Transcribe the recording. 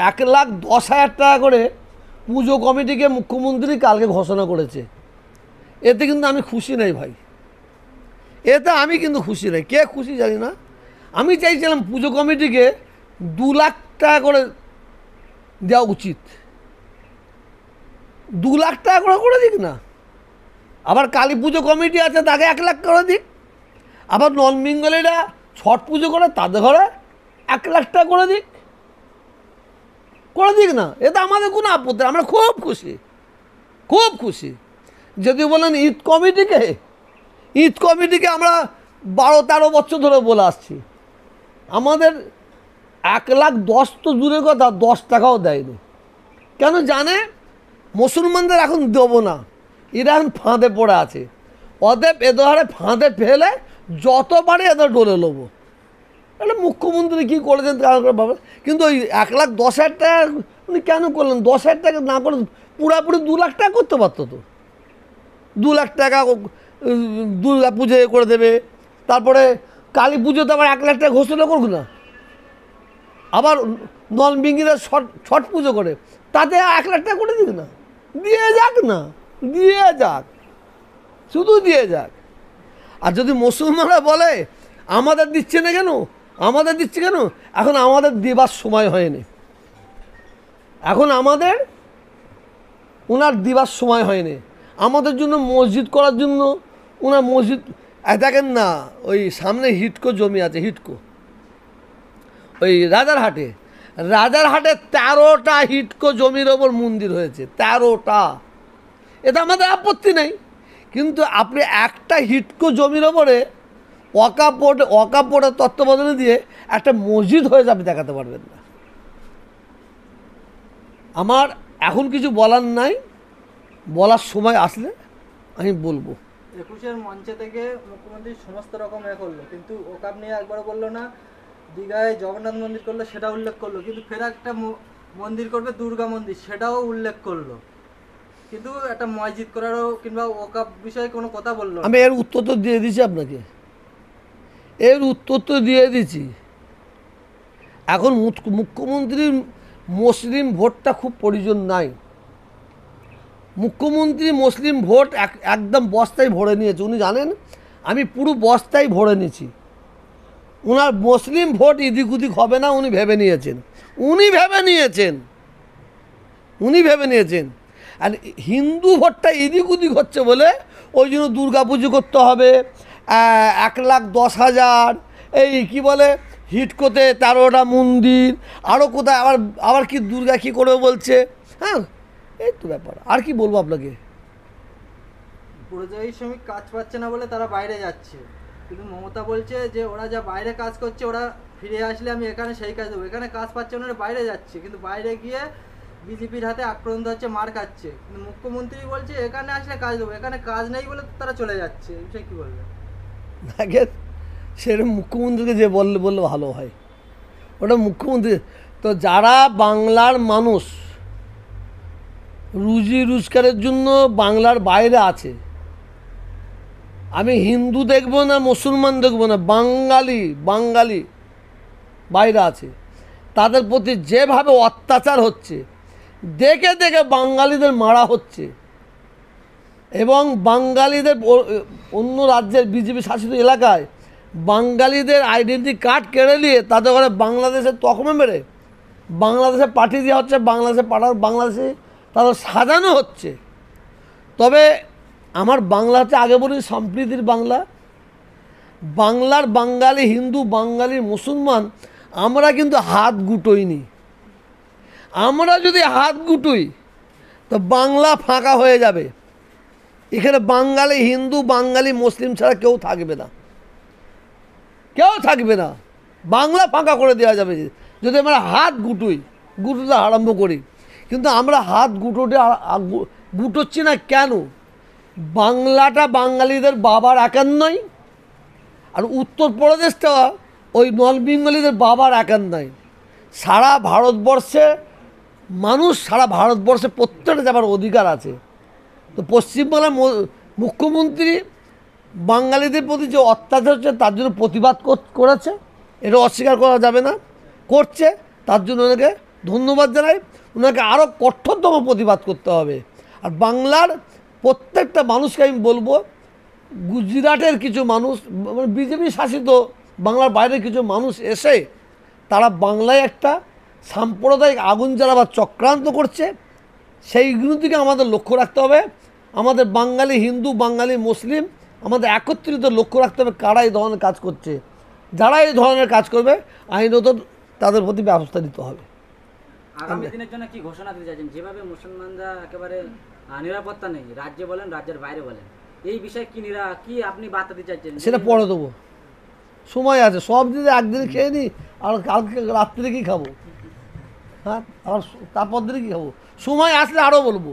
1,10,000 টাকা করে পুজো কমিটিকে মুখ্যমন্ত্রী কালকে ঘোষণা করেছে। এতে কিন্তু আমি খুশি নই ভাই, এতে আমি কিন্তু খুশি নই। কে খুশি জানি না। আমি চাইছিলাম পুজো কমিটিকে 2 লাখ টাকা করে দেওয়া উচিত। 2 লাখ টাকা করে দিক না। আবার কালী পুজো কমিটি আছে, তাকে 1 লাখ করে দিক। আবার নন বেঙ্গলিরা ছট পুজো করে, তাদের ঘরে 1 লাখ টাকা করে দিক না। এতে আমাদের কোনো আপত্তি, আমরা খুব খুশি, খুব খুশি। যদি বলেন ঈদ কমিটিকে আমরা 12-13 বছর ধরে বলে আসছি, আমাদের 1,10,000 তো দূরের কথা, 10 টাকাও দেয়নি। কেন জানে? মুসলমানদের এখন দেবো না, এরা এখন ফাঁদে পড়ে আছে। অতএব এদের হারে ফাঁদে ফেলে যত পারে এদের ডলে নেবো। তাহলে মুখ্যমন্ত্রী কী করেছেন ভাবে, কিন্তু ওই 1,10,000 টাকা উনি কেন করলেন? 10,000 টাকা না করে পুরোপুরি 2 লাখ টাকা করতে পারতো তো। 2 লাখ টাকা দুর্গা পুজোয় করে দেবে, তারপরে কালী পুজোতে আবার 1 লাখ টাকা ঘোষণা করুক না। আবার নন বেঙ্গলিরা ছট পুজো করে, তাতে 1 লাখ টাকা করে দিক না, দিয়ে যাক না, দিয়ে যাক, শুধু দিয়ে যাক। আর যদি মুসলমানরা বলে আমাদের দিচ্ছে না কেন, আমাদের দিচ্ছে কেন, এখন আমাদের দেবার সময় হয়নি, এখন আমাদের ওনার দেবার সময় হয়নি। আমাদের জন্য মসজিদ করার জন্য ওনার মসজিদ দেখেন না, ওই সামনে হিটকো জমি আছে, হিটকো ওই রাজারহাটে 13টা হিটকো জমির ওপর মন্দির হয়েছে, 13টা। এটা আমাদের আপত্তি নেই, কিন্তু আপনি একটা হিটকো জমির ওপরে ওয়াকাফ বোর্ডের তত্ত্বাবধানে দিয়ে একটা মসজিদ হয়ে যাবে, দেখাতে পারবেন না। আমার এখন কিছু বলার নাই, বলার সময় আসলে আমি বলবো। 21-এর মঞ্চে থেকে মুখ্যমন্ত্রী সমস্ত রকম করলো, কিন্তু ওকাপ নিয়ে একবার বললো না। দীঘায় জগন্নাথ মন্দির করলো, সেটা উল্লেখ করলো, কিন্তু ফের একটা মন্দির করবে দুর্গা মন্দির, সেটাও উল্লেখ করলো, কিন্তু একটা মসজিদ করারও কিংবা ওকাপ বিষয়ে কোনো কথা বললো। আমি এর উত্তর তো দিয়ে দিচ্ছি আপনাকে, এর উত্তর তো দিয়ে দিচ্ছি। এখন মুখ্যমন্ত্রীর মুসলিম ভোটটা খুব প্রয়োজন নাই। মুখ্যমন্ত্রী মুসলিম ভোট একদম বস্তায় ভরে নিয়েছে, উনি জানেন। আমি পুরো বস্তায় ভরে নিয়েছি। ওনার মুসলিম ভোট এদিক ওদিক হবে না, উনি ভেবে নিয়েছেন। আর হিন্দু ভোটটা এদিক ওদিক হচ্ছে বলে ওই জন্য দুর্গা পুজো করতে হবে 1,10,000, এই কি বলে হিটকোতে 13টা মন্দির, আরও কোথায় আবার কি দুর্গা কী করবে বলছে। হ্যাঁ, এই তো ব্যাপার। আর কি বলবো আপনাকে? পরিযায়ী শ্রমিক কাজ পাচ্ছে না বলে তারা বাইরে যাচ্ছে, কিন্তু মমতা বলছে যে ওরা যা বাইরে কাজ করছে, ওরা ফিরে আসলে আমি এখানে সেই কাজ দেবো। এখানে কাজ পাচ্ছে না, বাইরে যাচ্ছে, কিন্তু বাইরে গিয়ে বিজেপির হাতে আক্রান্ত হচ্ছে, মার খাচ্ছে। কিন্তু মুখ্যমন্ত্রী বলছে এখানে আসলে কাজ দেবো, এখানে কাজ নেই বলে তারা চলে যাচ্ছে। এই বিষয়ে কী বলবে? দেখেন, সেরকম মুখ্যমন্ত্রীকে যে বললে ভালো হয়, ওটা মুখ্যমন্ত্রী তো। যারা বাংলার মানুষ রুজি রোজগারের জন্য বাংলার বাইরে আছে, আমি হিন্দু দেখব না, মুসলমান দেখব না, বাঙালি বাইরে আছে, তাদের প্রতি যেভাবে অত্যাচার হচ্ছে দেখে বাঙালিদের মারা হচ্ছে। এবং বাঙালিদের অন্য রাজ্যের বিজেপি শাসিত এলাকায় বাঙালিদের আইডেন্টি কার্ড কেড়ে নিয়ে তাদের ঘরে বাংলাদেশের তকমা মেরে বাংলাদেশে পাঠিয়ে দেওয়া হচ্ছে, বাংলাদেশে তাদের সাজানো হচ্ছে। তবে আমার বাংলা হচ্ছে, আগে বলি, সম্প্রীতির বাংলা। বাংলার বাঙালি হিন্দু, বাঙালি মুসলমান আমরা কিন্তু হাত গুটোইনি। আমরা যদি হাত গুটোই তো বাংলা ফাঁকা হয়ে যাবে। এখানে বাঙালি হিন্দু, বাঙালি মুসলিম ছাড়া কেউ থাকবে না, বাংলা ফাঁকা করে দেওয়া যাবে যদি আমরা হাত গুটোতে আরম্ভ করি। কিন্তু আমরা হাত গুটোচ্ছি না কেন? বাংলাটা বাঙালিদের বাবার একার নয়, আর উত্তরপ্রদেশটা ওই নন বেঙ্গলিদের বাবার একার নয়। সারা ভারতবর্ষে মানুষ, সারা ভারতবর্ষে প্রত্যেকটা যাবার অধিকার আছে। তো পশ্চিমবাংলার মুখ্যমন্ত্রী বাঙালিদের প্রতি যে অত্যাচার হচ্ছে তার জন্য প্রতিবাদ করেছে, এটা অস্বীকার করা যাবে না, করছে। তার জন্য ওনাকে ধন্যবাদ জানাই। ওনাকে আরও কঠোরতম প্রতিবাদ করতে হবে। আর বাংলার প্রত্যেকটা মানুষকে আমি বলবো, গুজরাটের কিছু মানুষ, মানে বিজেপি শাসিত বাংলার বাইরের কিছু মানুষ এসে তারা বাংলায় একটা সাম্প্রদায়িক আগুন জ্বালাবার চক্রান্ত করছে। সেইগুলো দিকে আমাদের লক্ষ্য রাখতে হবে। আমাদের বাঙালি হিন্দু, বাঙালি মুসলিম, আমাদের একত্রিত লক্ষ্য রাখতে হবে কারা এই ধরনের কাজ করছে। যারা এই ধরনের কাজ করবে আইনত তাদের প্রতি ব্যবস্থা নিতে হবে। আগামী দিনের জন্য কি ঘোষণা দিতে চাইছেন? যেভাবে মুসলমানরা একেবারে নিরাপত্তা নেই, রাজ্যে বলেন রাজ্যের বাইরে বলেন, এই বিষয়ে কি আপনি বার্তা দিতে চাইছেন? সেটা পরে দেবো, সময় আছে। সব যদি একদিনে খেয়ে নিই আর কালকে রাত্রে কী খাবো? হ্যাঁ, আবার তারপর দিনে কী খাবো? সময় আসলে আরও বলবো।